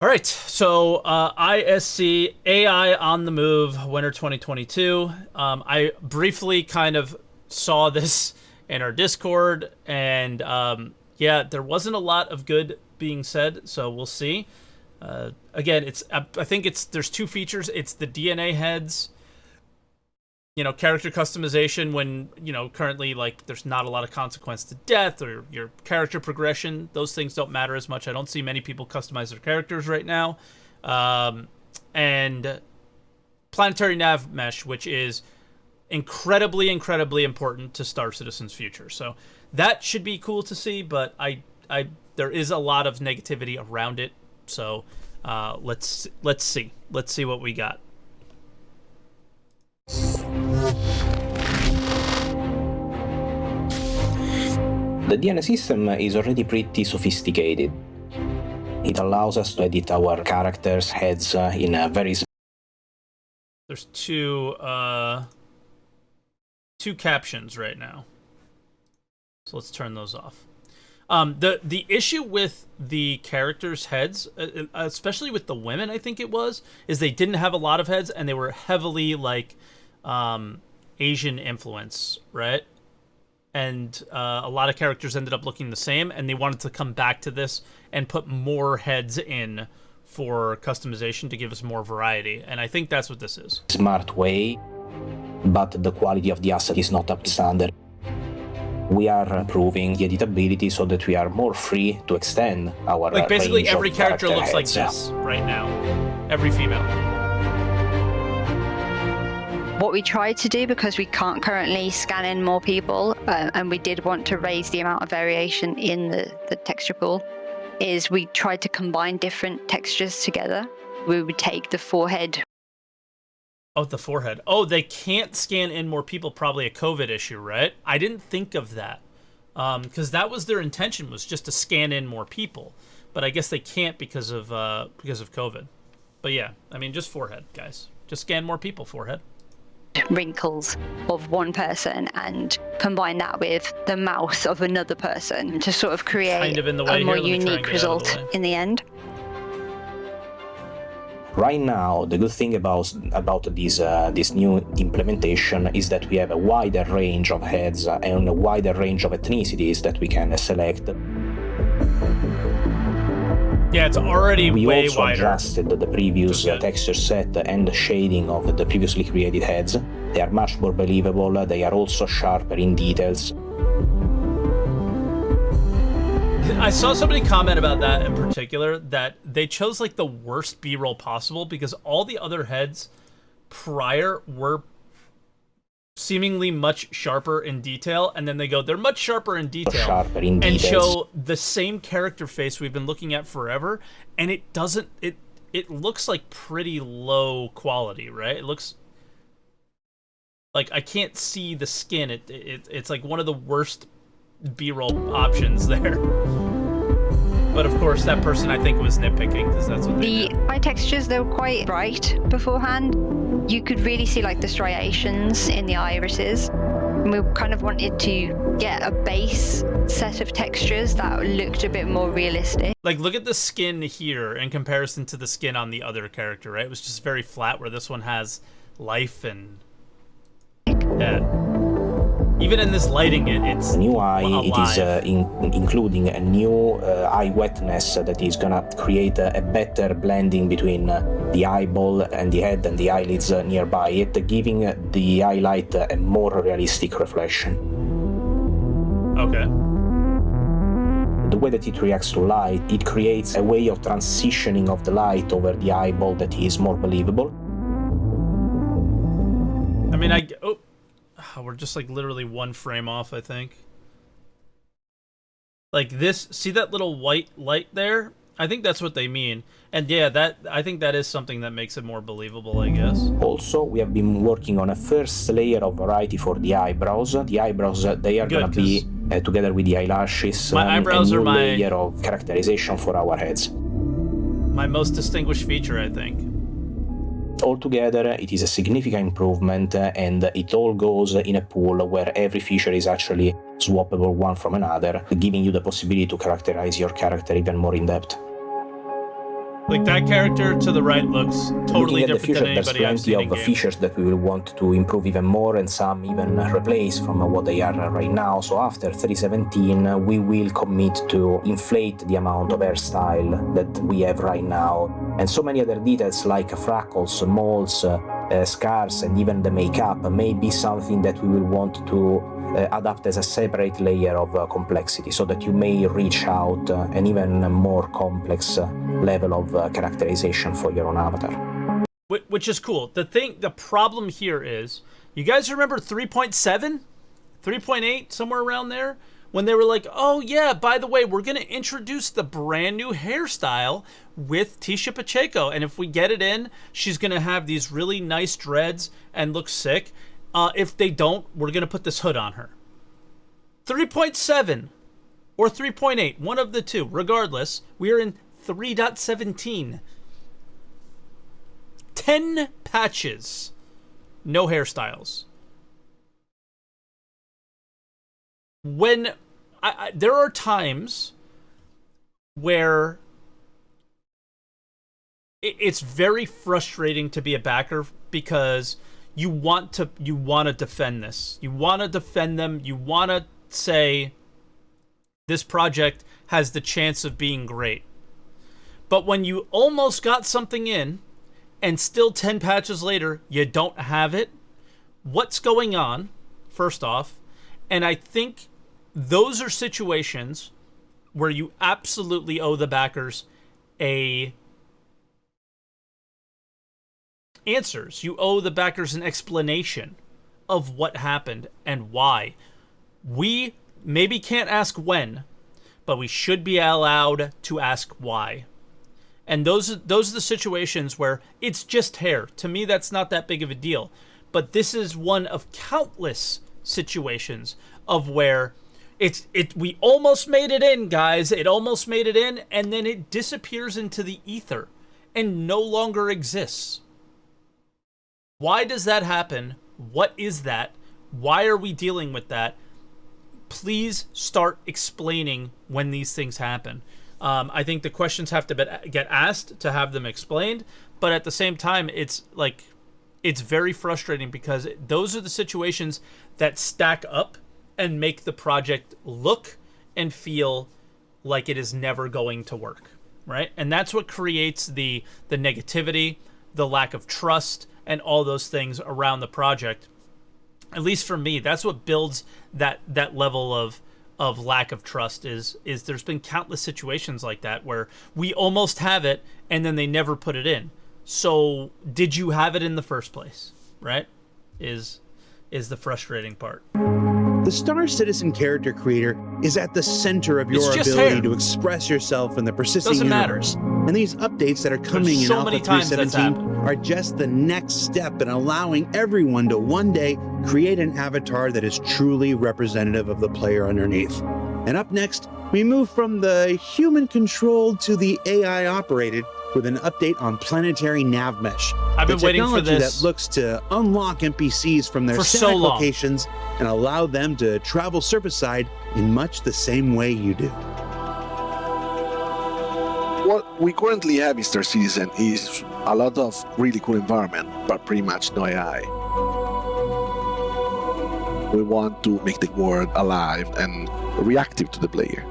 All right, so ISC AI on the move, winter 2022. I briefly kind of saw this in our Discord, and yeah, there wasn't a lot of good being said, so we'll see. Again, I think there's two features. It's the DNA heads, character customization when, currently, like, there's not a lot of consequence to death or your character progression. Those things don't matter as much. I don't see many people customize their characters right now. And planetary nav mesh, which is incredibly, incredibly important to Star Citizen's future. So that should be cool to see, but there is a lot of negativity around it. So let's see. Let's see what we got. The DNA system is already pretty sophisticated. It allows us to edit our characters' heads in a very... There's two captions right now. So let's turn those off. The issue with the characters' heads, especially with the women, I think it was, is they didn't have a lot of heads and they were heavily like Asian influence, right? And a lot of characters ended up looking the same, and they wanted to come back to this and put more heads in for customization to give us more variety, and I think that's what this is. Smart way, but the quality of the asset is not up to standard. We are improving the editability so that we are more free to extend our like basically range every of character looks heads. like this right now. Every female. What we tried to do, because we can't currently scan in more people, and we did want to raise the amount of variation in the texture pool, is we tried to combine different textures together. We would take the forehead. Oh, the forehead. Oh, they can't scan in more people, probably a COVID issue, right? I didn't think of that. Because that was their intention, was just to scan in more people. But I guess they can't because of COVID. But yeah, I mean, just forehead, guys. Just scan more people, forehead. Wrinkles of one person and combine that with the mouth of another person to sort of create kind of in the way a more here. unique result in the end. Right now, the good thing about this new implementation is that we have a wider range of heads and a wider range of ethnicities that we can select. Yeah, it's already we way also wider. Adjusted the previous texture set and the shading of the previously created heads. They are much more believable, they are also sharper in details. I saw somebody comment about that in particular, that they chose like the worst B-roll possible because all the other heads prior were seemingly much sharper in detail, and then they go, they're much sharper in detail, and show the same character face we've been looking at forever, and it doesn't, it looks like pretty low quality, right? It looks like I can't see the skin. It's like one of the worst B-roll options there. But of course, that person I think was nitpicking because that's what they did. The eye textures, they were quite bright beforehand. You could really see like the striations in the irises. And we kind of wanted to get a base set of textures that looked a bit more realistic. Like, look at the skin here in comparison to the skin on the other character, right? It was just very flat, where this one has life and... yeah. Even in this lighting, it's new eye. alive. It is including a new eye wetness that is gonna create a better blending between the eyeball and the head and the eyelids nearby it, giving the highlight a more realistic reflection. Okay. The way that it reacts to light, it creates a way of transitioning of the light over the eyeball that is more believable. I mean, we're just like literally one frame off, I think. Like this, see that little white light there? I think that's what they mean. And yeah, I think that is something that makes it more believable, I guess. Also, we have been working on a first layer of variety for the eyebrows. The eyebrows, they are gonna be, together with the eyelashes, my eyebrows a new are layer of characterization for our heads. My most distinguished feature, I think. Altogether, it is a significant improvement, and it all goes in a pool where every feature is actually swappable one from another, giving you the possibility to characterize your character even more in depth. Like, that character to the right looks totally Looking at the different future, than there's anybody I've plenty seen in of game. features that we will want to improve even more, and some even replace from what they are right now. So after 3.17, we will commit to inflate the amount of hairstyle that we have right now, and so many other details like freckles, moles, scars, and even the makeup may be something that we will want to adapt as a separate layer of complexity, so that you may reach out an even more complex level of characterization for your own avatar. Which is cool. The problem here is, you guys remember 3.7? 3.8, somewhere around there? When they were like, oh yeah, by the way, we're going to introduce the brand new hairstyle with Tisha Pacheco. And if we get it in, she's going to have these really nice dreads and look sick. If they don't, we're going to put this hood on her. 3.7 or 3.8, one of the two. Regardless, we are in 3.17. 10 patches. No hairstyles. When there are times where it's very frustrating to be a backer, because you want to defend this. You want to defend them. You want to say this project has the chance of being great. But when you almost got something in and still 10 patches later you don't have it, what's going on, first off? And I think those are situations where you absolutely owe the backers answers. You owe the backers an explanation of what happened and why. We maybe can't ask when, but we should be allowed to ask why. And those are the situations where it's just hair. To me, that's not that big of a deal. But this is one of countless situations of where we almost made it in, guys. It almost made it in, and then it disappears into the ether and no longer exists. Why does that happen? What is that? Why are we dealing with that? Please start explaining when these things happen. I think the questions have to get asked to have them explained, but at the same time, it's very frustrating, because those are the situations that stack up and make the project look and feel like it is never going to work, right? And that's what creates the negativity, the lack of trust, and all those things around the project. At least for me, that's what builds that level of lack of trust is there's been countless situations like that where we almost have it and then they never put it in. So did you have it in the first place, right? Is the frustrating part. The Star Citizen character creator is at the center of your ability hair. to express yourself in the persisting Doesn't universe. And these updates that are coming in so Alpha many times that's 3.17 are just the next step in allowing everyone to one day create an avatar that is truly representative of the player underneath. And up next, we move from the human-controlled to the AI-operated with an update on planetary nav mesh. I've been waiting for technology this that looks to unlock NPCs from their for so static long. locations and allow them to travel surface-side in much the same way you do. What we currently have in Star Citizen is a lot of really cool environment, but pretty much no AI. We want to make the world alive and reactive to the player.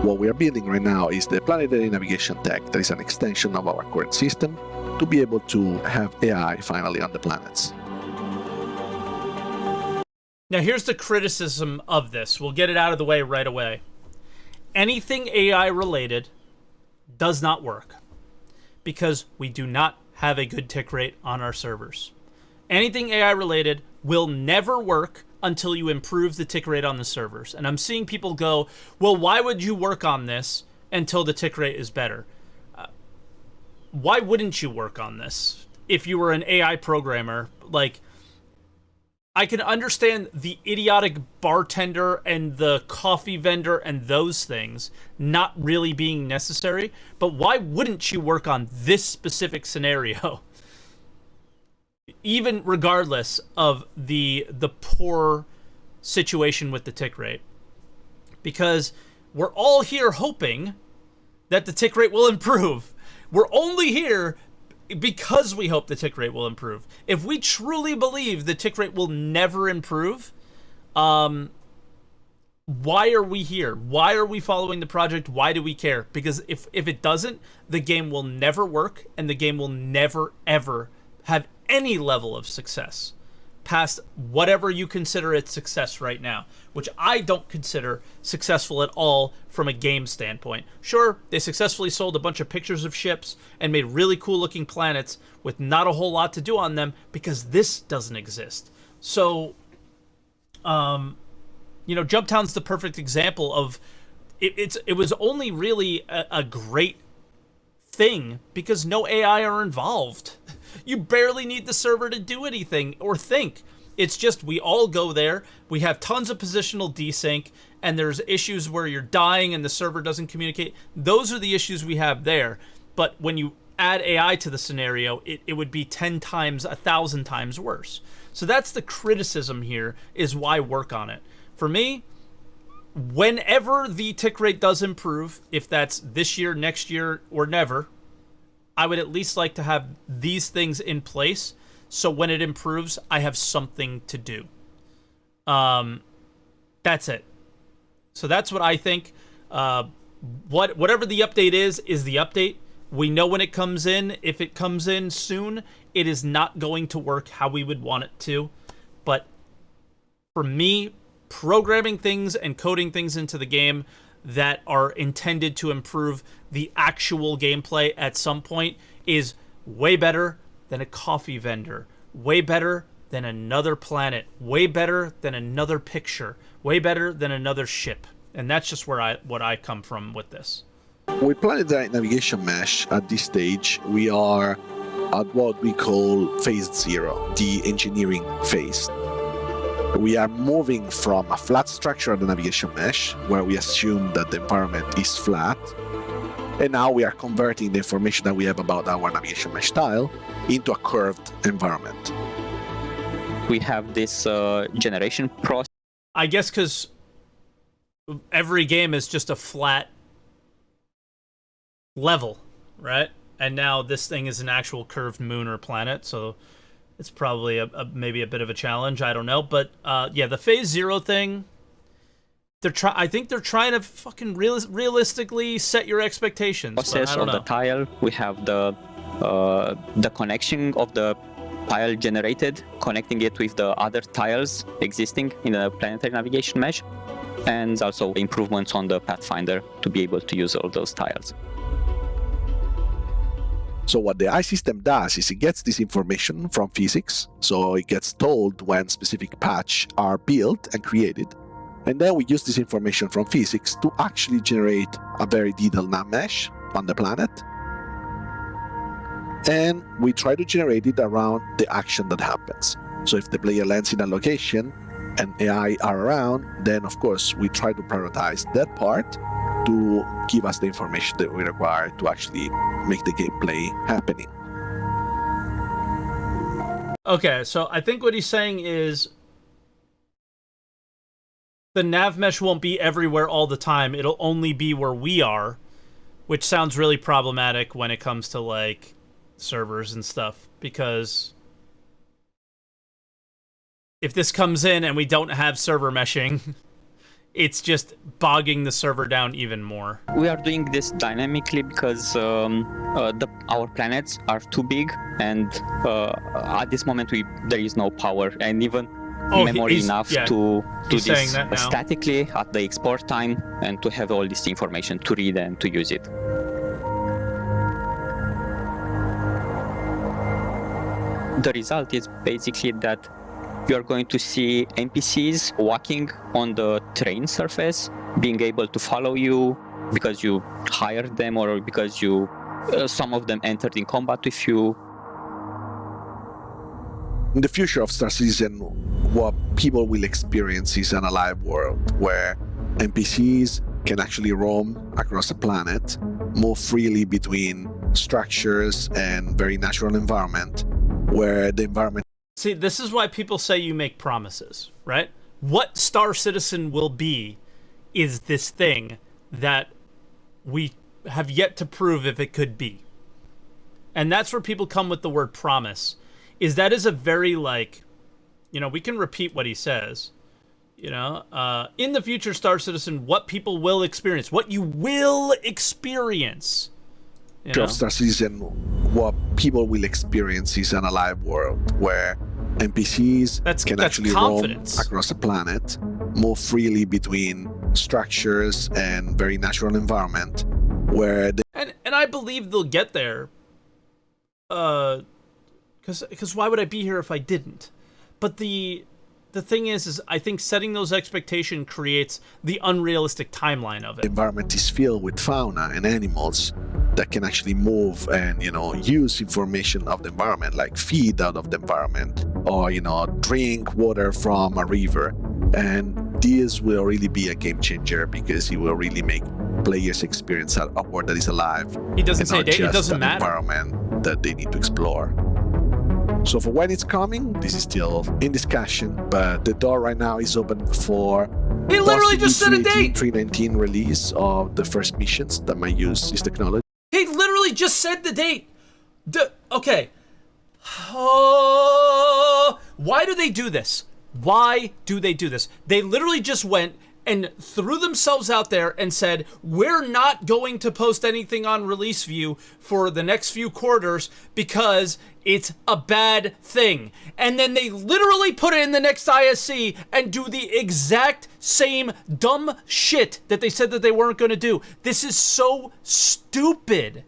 What we are building right now is the planetary navigation tech that is an extension of our current system to be able to have AI finally on the planets. Now here's the criticism of this. We'll get it out of the way right away. Anything AI related does not work because we do not have a good tick rate on our servers. Anything AI related will never work until you improve the tick rate on the servers. And I'm seeing people go, well, why would you work on this until the tick rate is better? Why wouldn't you work on this if you were an AI programmer? Like, I can understand the idiotic bartender and the coffee vendor and those things not really being necessary, but why wouldn't you work on this specific scenario? Even regardless of the poor situation with the tick rate. Because we're all here hoping that the tick rate will improve. We're only here because we hope the tick rate will improve. If we truly believe the tick rate will never improve, why are we here? Why are we following the project? Why do we care? Because if it doesn't, the game will never work, and the game will never, ever have any level of success past whatever you consider its success right now, which I don't consider successful at all from a game standpoint. Sure, they successfully sold a bunch of pictures of ships and made really cool looking planets with not a whole lot to do on them because this doesn't exist. So, Jumptown's the perfect example of it was only really a great thing because no AI are involved. You barely need the server to do anything or think. It's just we all go there, we have tons of positional desync, and there's issues where you're dying and the server doesn't communicate. Those are the issues we have there. But when you add AI to the scenario, it would be 10 times, 1,000 times worse. So that's the criticism here, is why work on it. For me, whenever the tick rate does improve, if that's this year, next year, or never, I would at least like to have these things in place so when it improves, I have something to do. That's it. So that's what I think. Whatever the update is the update. We know when it comes in. If it comes in soon, it is not going to work how we would want it to. But for me, programming things and coding things into the game that are intended to improve the actual gameplay at some point is way better than a coffee vendor, way better than another planet, way better than another picture, way better than another ship. And that's just what I come from with this. With Planetary Navigation Mesh, at this stage, we are at what we call phase 0, the engineering phase. We are moving from a flat structure of the navigation mesh, where we assume that the environment is flat, and now we are converting the information that we have about our navigation mesh tile into a curved environment. We have this generation process. I guess because every game is just a flat level, right? And now this thing is an actual curved moon or planet, so it's probably maybe a bit of a challenge. I don't know, but yeah, the phase 0 thing. I think they're trying to fucking realistically set your expectations. Process of the tile. We have the connection of the tile generated, connecting it with the other tiles existing in the planetary navigation mesh, and also improvements on the Pathfinder to be able to use all those tiles. So what the AI system does is it gets this information from physics, so it gets told when specific patch are built and created, and then we use this information from physics to actually generate a very detailed nav mesh on the planet, and we try to generate it around the action that happens. So if the player lands in a location and AI are around, then of course we try to prioritize that part to give us the information that we require to actually make the gameplay happening. Okay, so I think what he's saying is the nav mesh won't be everywhere all the time. It'll only be where we are, which sounds really problematic when it comes to like servers and stuff, because if this comes in and we don't have server meshing, it's just bogging the server down even more. We are doing this dynamically because our planets are too big, and at this moment there is no power and even memory enough to do this statically at the export time and to have all this information to read and to use it. The result is basically that you are going to see NPCs walking on the terrain surface, being able to follow you because you hired them or because some of them entered in combat with you. In the future of Star Citizen, what people will experience is an alive world where NPCs can actually roam across the planet, move freely between structures and very natural environment, where the environment... See, this is why people say you make promises, right? What Star Citizen will be is this thing that we have yet to prove if it could be. And that's where people come with the word promise. That is a very, like, you know, we can repeat what he says. You know, in the future, Star Citizen, what people will experience, what you will experience. You know? Star Citizen, what people will experience is an alive world where NPCs can actually roam across the planet, move freely between structures and very natural environment, where and I believe they'll get there. Because why would I be here if I didn't? But the thing is I think setting those expectations creates the unrealistic timeline of it. The environment is filled with fauna and animals that can actually move and, you know, use information of the environment, like feed out of the environment, or, you know, drink water from a river. And this will really be a game changer, because it will really make players experience a world that is alive. He doesn't say date, it doesn't matter. Environment that they need to explore. So for when it's coming, this is still in discussion, but the door right now is open for he literally just set a date. 319 release of the first missions that might use this technology. He literally just said the date. Okay. Why do they do this? Why do they do this? They literally just went and threw themselves out there and said, we're not going to post anything on Release View for the next few quarters because it's a bad thing. And then they literally put it in the next ISC and do the exact same dumb shit that they said that they weren't going to do. This is so stupid.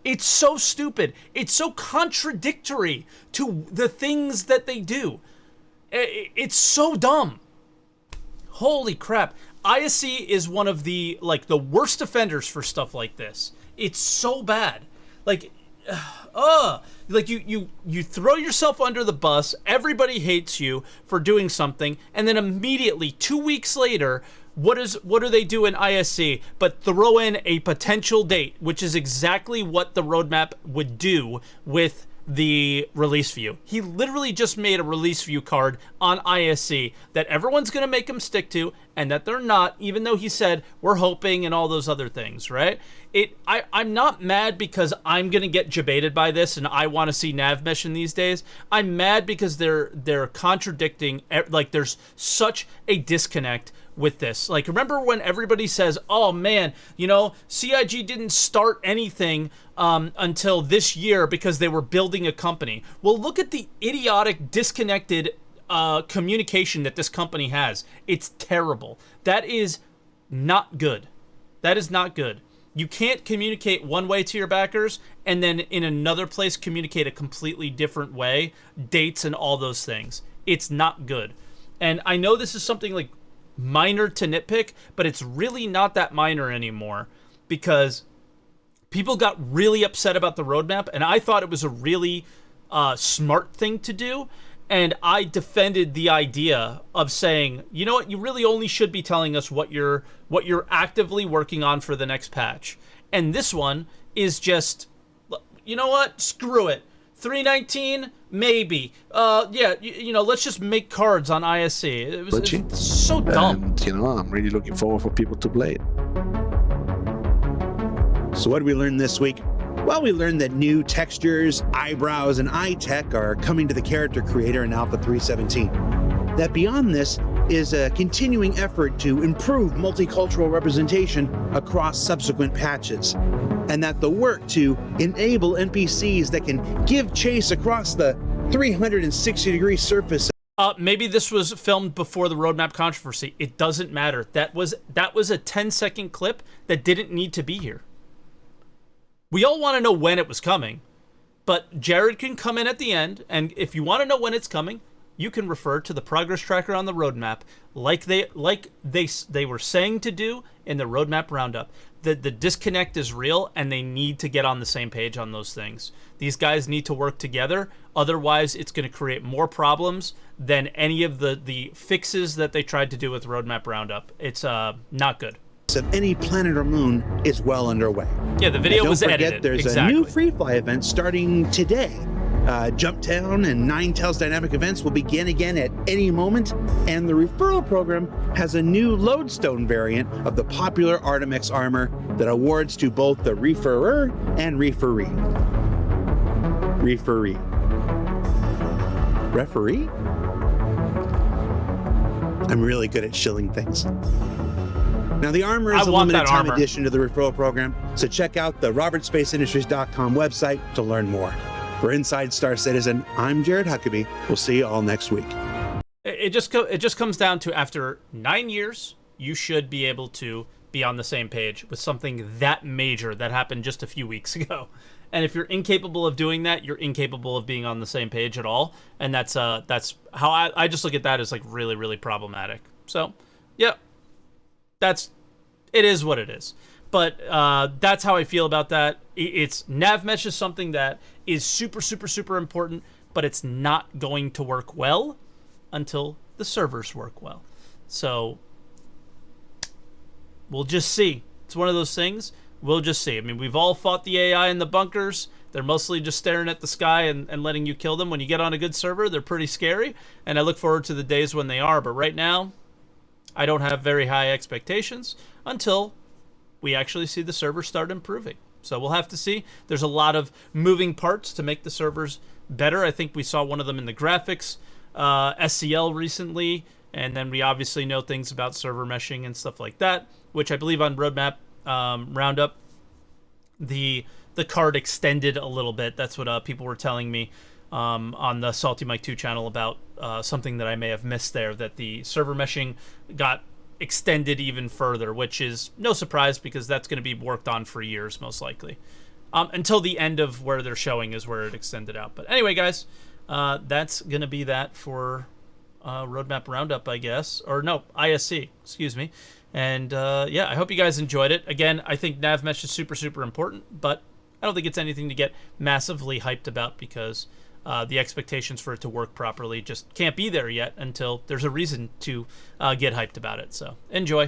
It's so stupid. It's so contradictory to the things that they do. It's so dumb. Holy crap. ISC is one of the, like, the worst offenders for stuff like this. It's so bad. Like, like you throw yourself under the bus, everybody hates you for doing something, and then immediately 2 weeks later, what do they do in ISC but throw in a potential date, which is exactly what the roadmap would do with the release view. He literally just made a release view card on ISC that everyone's going to make him stick to, and that they're not, even though he said we're hoping and all those other things, right? I'm not mad because I'm going to get debated by this and I want to see nav mesh in these days. I'm mad because they're contradicting, like there's such a disconnect with this. Like, remember when everybody says, oh man, you know, CIG didn't start anything until this year because they were building a company. Well, look at the idiotic, disconnected communication that this company has. It's terrible. That is not good. That is not good. You can't communicate one way to your backers and then in another place communicate a completely different way, dates and all those things. It's not good. And I know this is something like minor to nitpick, but it's really not that minor anymore, because people got really upset about the roadmap, and I thought it was a really smart thing to do, and I defended the idea of saying, you know what, you really only should be telling us what you're actively working on for the next patch. And this one is just, you know what, screw it. 319, maybe. Yeah, you know, let's just make cards on ISC. It's so dumb. And, you know, I'm really looking forward for people to play it. So what did we learn this week? Well, we learned that new textures, eyebrows, and eye tech are coming to the character creator in Alpha 3.17. That beyond this is a continuing effort to improve multicultural representation across subsequent patches, and that the work to enable NPCs that can give chase across the 360-degree surface. Maybe this was filmed before the roadmap controversy. It doesn't matter. That was a 10-second clip that didn't need to be here. We all want to know when it was coming, but Jared can come in at the end, and if you want to know when it's coming, you can refer to the progress tracker on the roadmap, like they were saying to do in the roadmap roundup. The disconnect is real, and they need to get on the same page on those things. These guys need to work together, otherwise it's going to create more problems than any of the fixes that they tried to do with roadmap roundup. It's not good. Of any planet or moon is well underway. Yeah, the video was edited. Don't forget, there's a new free fly event starting today. Jumptown and Ninetales dynamic events will begin again at any moment, and the referral program has a new lodestone variant of the popular Artemex armor that awards to both the referrer and referee. Referee? I'm really good at shilling things. Now, the armor is a limited time addition to the referral program, so check out the robertspaceindustries.com website to learn more. For Inside Star Citizen, I'm Jared Huckabee. We'll see you all next week. It just comes down to, after 9 years, you should be able to be on the same page with something that major that happened just a few weeks ago. And if you're incapable of doing that, you're incapable of being on the same page at all. And that's how I just look at that as like really, really problematic. So, yeah, it is what it is. But that's how I feel about that. It's nav mesh is something that is super, super, super important, but it's not going to work well until the servers work well. So we'll just see. It's one of those things. We'll just see. I mean, we've all fought the AI in the bunkers. They're mostly just staring at the sky and letting you kill them. When you get on a good server, they're pretty scary, and I look forward to the days when they are. But right now, I don't have very high expectations until we actually see the servers start improving. So we'll have to see. There's a lot of moving parts to make the servers better. I think we saw one of them in the graphics SCL recently, and then we obviously know things about server meshing and stuff like that, which I believe on Roadmap Roundup, the card extended a little bit. That's what people were telling me on the SaltEMike 2 channel about something that I may have missed there, that the server meshing got extended even further, which is no surprise because that's going to be worked on for years, most likely. Until the end of where they're showing is where it extended out. But anyway, guys, that's going to be that for Roadmap Roundup, I guess. Or no, ISC, excuse me. And yeah, I hope you guys enjoyed it. Again, I think nav mesh is super, super important, but I don't think it's anything to get massively hyped about because the expectations for it to work properly just can't be there yet until there's a reason to get hyped about it. So enjoy.